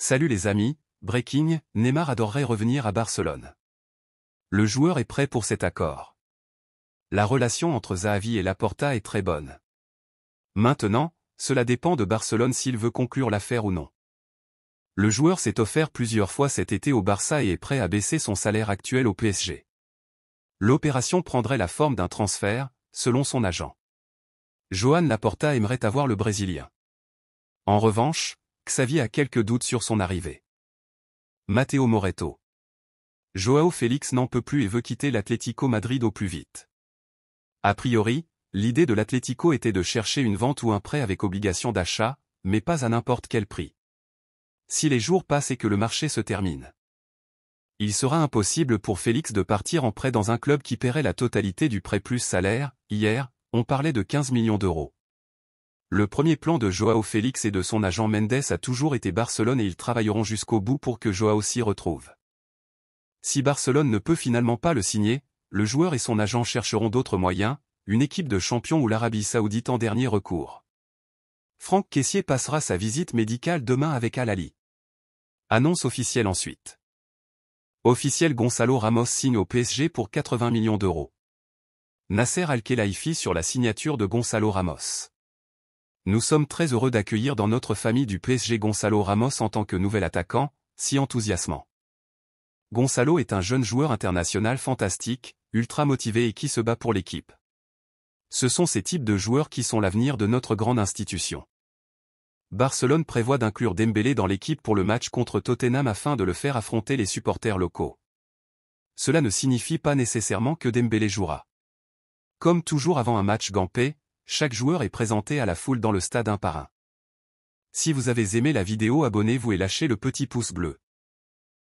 Salut les amis, breaking, Neymar adorerait revenir à Barcelone. Le joueur est prêt pour cet accord. La relation entre Xavi et Laporta est très bonne. Maintenant, cela dépend de Barcelone s'il veut conclure l'affaire ou non. Le joueur s'est offert plusieurs fois cet été au Barça et est prêt à baisser son salaire actuel au PSG. L'opération prendrait la forme d'un transfert, selon son agent. Joan Laporta aimerait avoir le Brésilien. En revanche, Xavi a quelques doutes sur son arrivée. Matteo Moretto. Joao Félix n'en peut plus et veut quitter l'Atlético Madrid au plus vite. A priori, l'idée de l'Atlético était de chercher une vente ou un prêt avec obligation d'achat, mais pas à n'importe quel prix. Si les jours passent et que le marché se termine, il sera impossible pour Félix de partir en prêt dans un club qui paierait la totalité du prêt plus salaire. Hier, on parlait de 15 millions d'euros. Le premier plan de Joao Félix et de son agent Mendes a toujours été Barcelone et ils travailleront jusqu'au bout pour que Joao s'y retrouve. Si Barcelone ne peut finalement pas le signer, le joueur et son agent chercheront d'autres moyens, une équipe de champions ou l'Arabie Saoudite en dernier recours. Franck Kessié passera sa visite médicale demain avec Al Ahly. Annonce officielle ensuite. Officiel, Gonçalo Ramos signe au PSG pour 80 millions d'euros. Nasser Al-Khelaifi sur la signature de Gonçalo Ramos. Nous sommes très heureux d'accueillir dans notre famille du PSG Gonçalo Ramos en tant que nouvel attaquant, si enthousiasmant. Gonçalo est un jeune joueur international fantastique, ultra motivé et qui se bat pour l'équipe. Ce sont ces types de joueurs qui sont l'avenir de notre grande institution. Barcelone prévoit d'inclure Dembélé dans l'équipe pour le match contre Tottenham afin de le faire affronter les supporters locaux. Cela ne signifie pas nécessairement que Dembélé jouera. Comme toujours avant un match gampé, chaque joueur est présenté à la foule dans le stade un par un. Si vous avez aimé la vidéo, abonnez-vous et lâchez le petit pouce bleu.